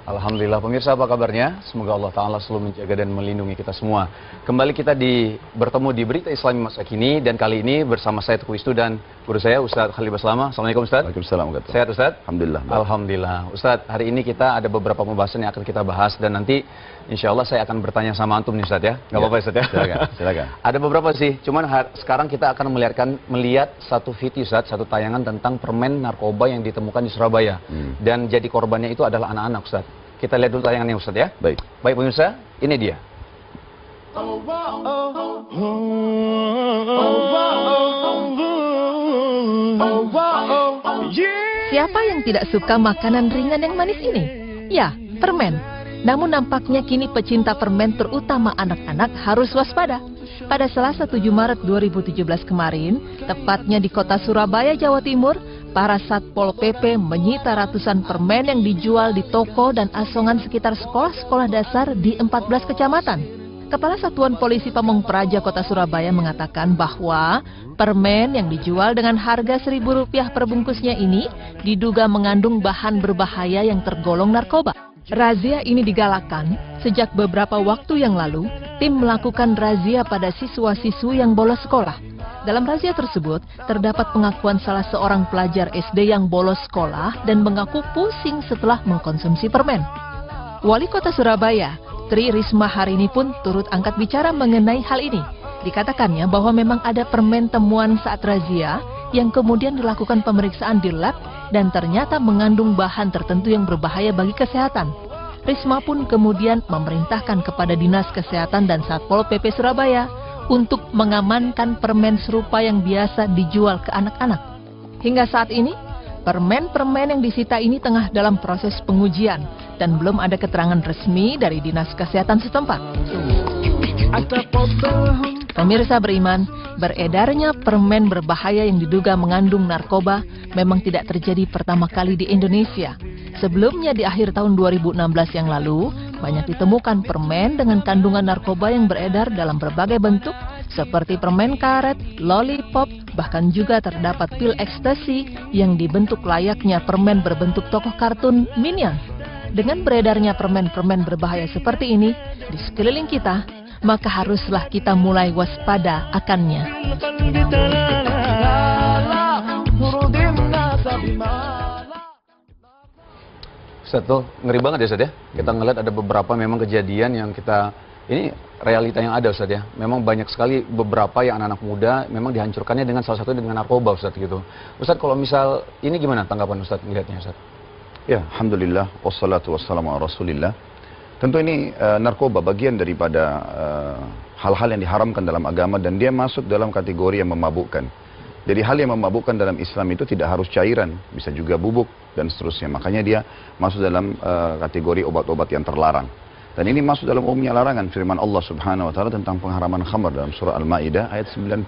Alhamdulillah pemirsa, apa kabarnya? Semoga Allah Ta'ala selalu menjaga dan melindungi kita semua. Kembali kita bertemu di Berita Islami Masa Kini, dan kali ini bersama saya Teguh Istu dan guru saya Ustadz Khalil Baslama. Assalamualaikum Ustadz. Waalaikumsalam. Sehat Ustadz? Alhamdulillah. Alhamdulillah. Ustadz, hari ini kita ada beberapa pembahasan yang akan kita bahas, dan nanti insya Allah saya akan bertanya sama antum nih Ustadz ya. Gak apa-apa Ustadz ya? Silakan. Ada beberapa sih, cuman sekarang kita akan melihat satu video Ustadz, satu tayangan tentang permen narkoba yang ditemukan di Surabaya. Dan jadi korbannya itu adalah anak-anak Ustadz. Kita lihat dulu tayangannya Ustadz ya. Baik. Baik pemirsa, ini dia. Siapa yang tidak suka makanan ringan yang manis ini? Ya, permen. Namun nampaknya kini pecinta permen terutama anak-anak harus waspada. Pada Selasa 7 Maret 2017 kemarin, tepatnya di kota Surabaya, Jawa Timur, para Satpol PP menyita ratusan permen yang dijual di toko dan asongan sekitar sekolah-sekolah dasar di 14 kecamatan. Kepala Satuan Polisi Pamong Praja Kota Surabaya mengatakan bahwa permen yang dijual dengan harga Rp1.000 per bungkusnya ini diduga mengandung bahan berbahaya yang tergolong narkoba. Razia ini digalakan sejak beberapa waktu yang lalu, tim melakukan razia pada siswa-siswi yang bolos sekolah. Dalam razia tersebut, terdapat pengakuan salah seorang pelajar SD yang bolos sekolah dan mengaku pusing setelah mengkonsumsi permen. Wali Kota Surabaya, Tri Risma hari ini pun turut angkat bicara mengenai hal ini. Dikatakannya bahwa memang ada permen temuan saat razia yang kemudian dilakukan pemeriksaan di lab dan ternyata mengandung bahan tertentu yang berbahaya bagi kesehatan. Risma pun kemudian memerintahkan kepada Dinas Kesehatan dan Satpol PP Surabaya untuk mengamankan permen serupa yang biasa dijual ke anak-anak. Hingga saat ini, permen-permen yang disita ini tengah dalam proses pengujian dan belum ada keterangan resmi dari Dinas Kesehatan setempat. Pemirsa beriman, beredarnya permen berbahaya yang diduga mengandung narkoba memang tidak terjadi pertama kali di Indonesia. Sebelumnya di akhir tahun 2016 yang lalu, banyak ditemukan permen dengan kandungan narkoba yang beredar dalam berbagai bentuk, seperti permen karet, lollipop, bahkan juga terdapat pil ekstasi yang dibentuk layaknya permen berbentuk tokoh kartun Minions. Dengan beredarnya permen-permen berbahaya seperti ini di sekeliling kita, maka haruslah kita mulai waspada akannya. Ustadz tuh ngeri banget ya Ustadz ya. Kita ngeliat ada beberapa memang kejadian yang ini realita yang ada Ustadz ya. Memang banyak sekali beberapa yang anak-anak muda memang dihancurkannya dengan salah satu dengan narkoba Ustadz gitu. Ustadz kalau misal ini gimana tanggapan Ustadz melihatnya Ustadz? Ya, Alhamdulillah, wassalatu wassalamu ala rasulillah. Tentu ini narkoba bagian daripada hal-hal yang diharamkan dalam agama dan dia masuk dalam kategori yang memabukkan. Jadi hal yang memabukkan dalam Islam itu tidak harus cairan, bisa juga bubuk dan seterusnya. Makanya dia masuk dalam kategori obat-obat yang terlarang. Dan ini masuk dalam umumnya larangan firman Allah Subhanahu wa taala tentang pengharaman khamar dalam surah Al-Maidah ayat 90.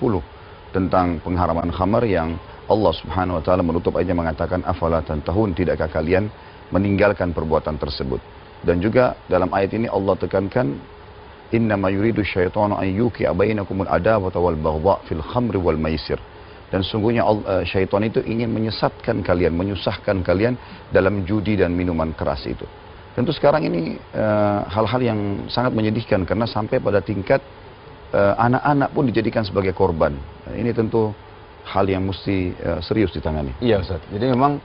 Tentang pengharaman khamar yang Allah Subhanahu wa taala menutup ayatnya mengatakan afala tantahun, tidakkah kalian meninggalkan perbuatan tersebut. Dan juga dalam ayat ini Allah tekankan innama yuridu syaitanu an yuqi'a bainakumul adawata wal baghdha fil khamri wal maisir. Dan sungguhnya syaitan itu ingin menyesatkan kalian, menyusahkan kalian dalam judi dan minuman keras itu. Tentu sekarang ini hal-hal yang sangat menyedihkan karena sampai pada tingkat anak-anak pun dijadikan sebagai korban. Ini tentu hal yang mesti serius ditangani. Iya Ustadz, jadi memang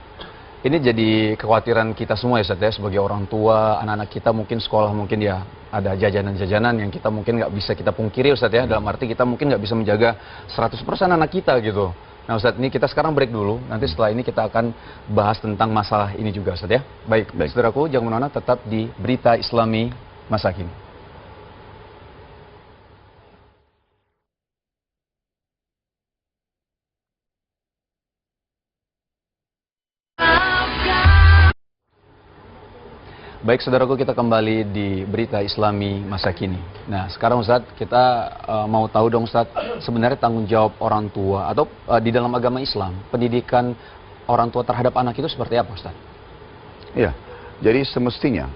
ini jadi kekhawatiran kita semua ya Ustadz ya, sebagai orang tua, anak-anak kita mungkin sekolah mungkin ya ada jajanan-jajanan yang kita mungkin nggak bisa kita pungkiri Ustadz ya, dalam arti kita mungkin nggak bisa menjaga 100% anak kita gitu. Nah Ustadz, ini kita sekarang break dulu, nanti setelah ini kita akan bahas tentang masalah ini juga Ustadz ya. Baik. Saudaraku, jangan kemana-mana, tetap di Berita Islami Masa Kini. Baik saudaraku, kita kembali di Berita Islami Masa Kini. Nah sekarang Ustadz, kita mau tahu dong Ustadz, sebenarnya tanggung jawab orang tua atau di dalam agama Islam, pendidikan orang tua terhadap anak itu seperti apa Ustadz? Iya, jadi semestinya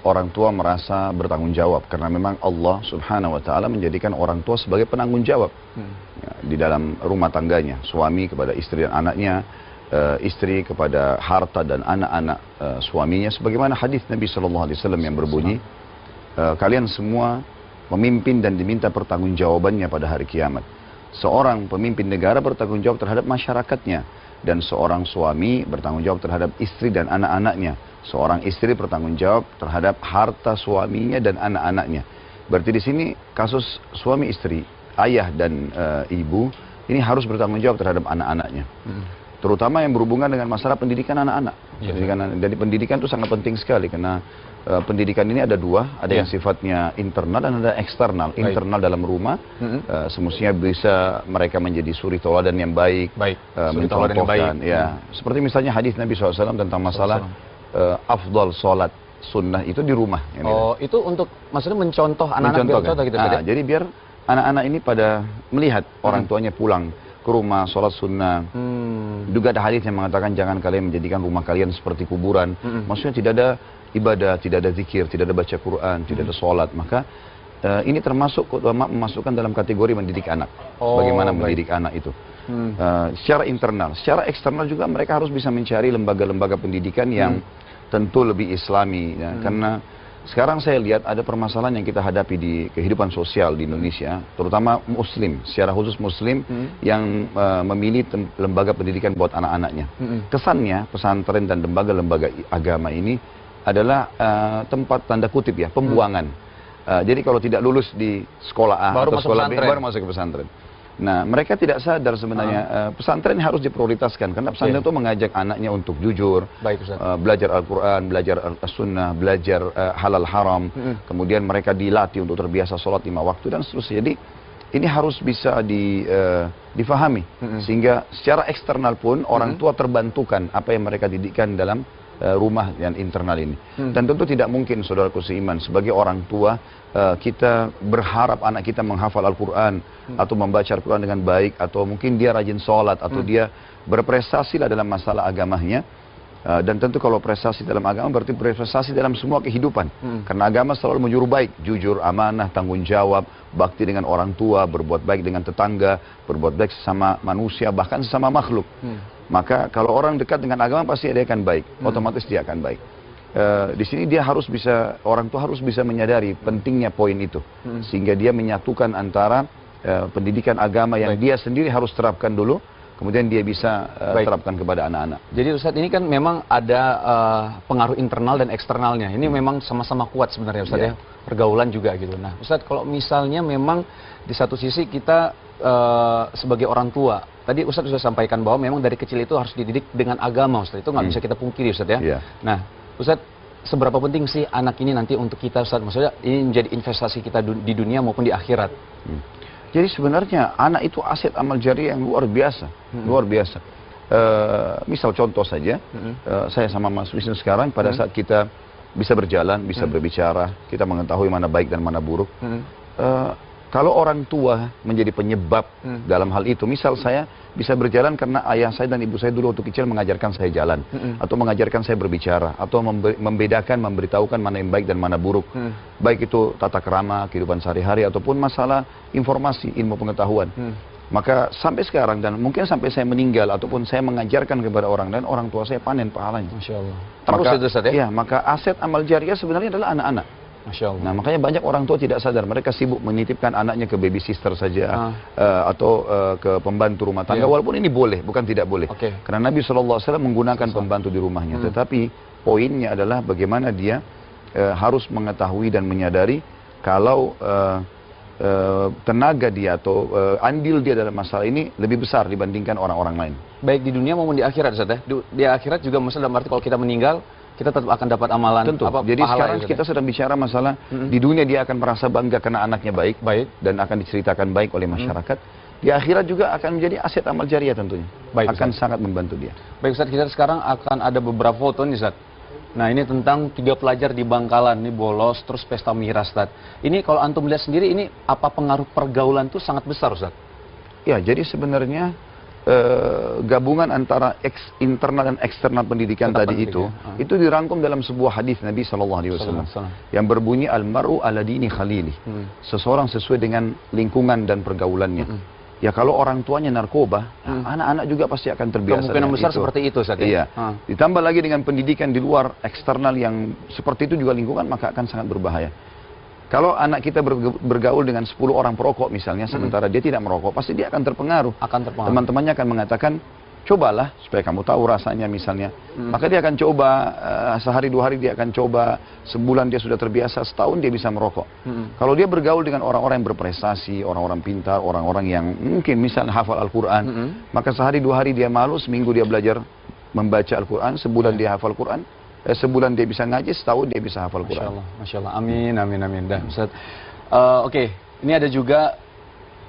orang tua merasa bertanggung jawab karena memang Allah Subhanahu wa taala menjadikan orang tua sebagai penanggung jawab ya, di dalam rumah tangganya, suami kepada istri dan anaknya, istri, kepada harta dan anak-anak suaminya, sebagaimana hadis Nabi SAW yang berbunyi, kalian semua memimpin dan diminta pertanggungjawabannya pada hari kiamat. Seorang pemimpin negara bertanggung jawab terhadap masyarakatnya, dan seorang suami bertanggung jawab terhadap istri dan anak-anaknya. Seorang istri bertanggung jawab terhadap harta suaminya dan anak-anaknya. Berarti di sini kasus suami istri, ayah dan ibu ini harus bertanggung jawab terhadap anak-anaknya. Terutama yang berhubungan dengan masalah pendidikan anak-anak. Jadi pendidikan itu sangat penting sekali, karena pendidikan ini ada dua, ada yang sifatnya internal dan ada eksternal. Internal dalam rumah, semestinya bisa mereka menjadi suri tauladan yang baik, mencontohkan. Ya, seperti misalnya hadis Nabi SAW tentang masalah afdal sholat sunnah itu di rumah. Itu untuk maksudnya mencontoh anak-anak biar contoh gitu. Jadi biar anak-anak ini pada melihat orang tuanya pulang ke rumah, sholat sunnah. Juga ada hadis yang mengatakan jangan kalian menjadikan rumah kalian seperti kuburan. Maksudnya tidak ada ibadah, tidak ada zikir, tidak ada baca Quran, tidak ada sholat. Maka ini termasuk memasukkan dalam kategori mendidik anak. Bagaimana mendidik anak itu. Secara internal, secara eksternal juga mereka harus bisa mencari lembaga-lembaga pendidikan yang tentu lebih islami. Ya. Karena sekarang saya lihat ada permasalahan yang kita hadapi di kehidupan sosial di Indonesia, terutama muslim, secara khusus muslim yang memilih lembaga pendidikan buat anak-anaknya. Kesannya pesantren dan lembaga-lembaga agama ini adalah tempat tanda kutip ya, pembuangan. Jadi kalau tidak lulus di sekolah A atau sekolah B, baru masuk ke pesantren. Nah, mereka tidak sadar sebenarnya pesantren harus diprioritaskan, karena pesantren itu mengajak anaknya untuk jujur, belajar Al-Quran, belajar As-Sunnah, belajar halal haram, kemudian mereka dilatih untuk terbiasa sholat 5 waktu dan seterusnya. Jadi ini harus bisa difahami, sehingga secara eksternal pun orang tua terbantukan apa yang mereka didikkan dalam rumah yang internal ini. Dan tentu tidak mungkin, saudaraku seiman, sebagai orang tua kita berharap anak kita menghafal Al-Quran atau membaca Al-Quran dengan baik, atau mungkin dia rajin sholat, atau dia berprestasi lah dalam masalah agamanya. Dan tentu kalau prestasi dalam agama berarti berprestasi dalam semua kehidupan. Karena agama selalu menyuruh baik, jujur, amanah, tanggung jawab, bakti dengan orang tua, berbuat baik dengan tetangga, berbuat baik sesama manusia, bahkan sesama makhluk. Maka kalau orang dekat dengan agama pasti dia akan baik, otomatis dia akan baik. Di sini dia harus bisa, orang tua harus bisa menyadari pentingnya poin itu, sehingga dia menyatukan antara pendidikan agama yang dia sendiri harus terapkan dulu, kemudian dia bisa terapkan kepada anak-anak. Jadi Ustadz, ini kan memang ada pengaruh internal dan eksternalnya. Ini memang sama-sama kuat sebenarnya Ustadz ya, pergaulan juga gitu. Nah Ustadz, kalau misalnya memang di satu sisi kita sebagai orang tua, tadi Ustadz sudah sampaikan bahwa memang dari kecil itu harus dididik dengan agama Ustadz, itu nggak bisa kita pungkiri Ustadz ya. Nah Ustadz, seberapa penting sih anak ini nanti untuk kita Ustadz? Maksudnya ini menjadi investasi kita di dunia maupun di akhirat. Jadi sebenarnya anak itu aset amal jariah yang luar biasa, luar biasa. Misal contoh saja, saya sama Mas Wisnu sekarang pada saat kita bisa berjalan, bisa berbicara, kita mengetahui mana baik dan mana buruk. Kalau orang tua menjadi penyebab dalam hal itu, misal saya bisa berjalan karena ayah saya dan ibu saya dulu waktu kecil mengajarkan saya jalan, atau mengajarkan saya berbicara, atau membedakan, memberitahukan mana yang baik dan mana buruk, baik itu tata krama, kehidupan sehari-hari, ataupun masalah informasi, ilmu pengetahuan. Maka sampai sekarang dan mungkin sampai saya meninggal ataupun saya mengajarkan kepada orang lain, orang tua saya panen pahalanya. Masya Allah. Terus itu Ustaz ya? Maka aset amal jariah sebenarnya adalah anak-anak. Masya Allah. Nah makanya banyak orang tua tidak sadar, mereka sibuk menitipkan anaknya ke baby sister saja, atau ke pembantu rumah tangga, walaupun ini boleh, bukan tidak boleh. Karena Nabi SAW menggunakan pembantu di rumahnya, tetapi poinnya adalah bagaimana dia harus mengetahui dan menyadari kalau tenaga dia atau andil dia dalam masalah ini lebih besar dibandingkan orang-orang lain. Baik di dunia maupun di akhirat Ustaz ya. Di akhirat juga maksudnya dalam arti kalau kita meninggal, kita tetap akan dapat amalan. Tentu. Jadi sekarang kita sedang bicara masalah di dunia dia akan merasa bangga karena anaknya baik, dan akan diceritakan baik oleh masyarakat. Di akhirat juga akan menjadi aset amal jariah tentunya. Akan sangat membantu dia. Baik Ustaz, kita sekarang akan ada beberapa foto nih Ustaz. Nah ini tentang 3 pelajar di Bangkalan, ini bolos terus pesta miras Ustaz. Ini kalau antum lihat sendiri, ini apa pengaruh pergaulan itu sangat besar Ustaz? Ya, jadi sebenarnya gabungan antara internal dan eksternal pendidikan tadi itu dirangkum dalam sebuah hadis Nabi SAW yang berbunyi al-mar'u ala dini khalili, seseorang sesuai dengan lingkungan dan pergaulannya. Ya kalau orang tuanya narkoba, anak-anak juga pasti akan terbiasa Kemungkinan dengan besar itu. seperti itu, Ustaz, ya? Iya. Ditambah lagi dengan pendidikan di luar eksternal yang seperti itu juga lingkungan, maka akan sangat berbahaya. Kalau anak kita bergaul dengan 10 orang perokok misalnya, sementara dia tidak merokok, pasti dia akan terpengaruh. Teman-temannya akan mengatakan, cobalah supaya kamu tahu rasanya misalnya. Maka dia akan coba, sehari 2 hari dia akan coba, sebulan dia sudah terbiasa, setahun dia bisa merokok. Kalau dia bergaul dengan orang-orang yang berprestasi, orang-orang pintar, orang-orang yang mungkin misalnya hafal Al-Quran, maka sehari 2 hari dia malu, seminggu dia belajar membaca Al-Quran, sebulan dia hafal Quran, sebulan dia bisa ngaji, setahun dia bisa hafal Quran. Masya Allah. Amin, amin, amin. Dah, Ustaz. Oke, ini ada juga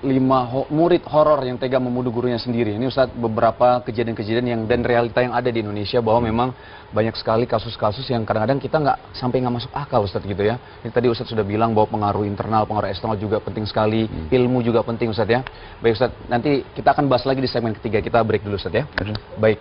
5 murid horor yang tega membunuh gurunya sendiri. Ini Ustaz, beberapa kejadian-kejadian yang dan realita yang ada di Indonesia bahwa memang banyak sekali kasus-kasus yang kadang-kadang kita nggak masuk akal, Ustaz, gitu ya. Ini tadi Ustaz sudah bilang bahwa pengaruh internal, pengaruh eksternal juga penting sekali, ilmu juga penting, Ustaz, ya. Baik, Ustaz, nanti kita akan bahas lagi di segmen ketiga. Kita break dulu, Ustaz, ya. Baik.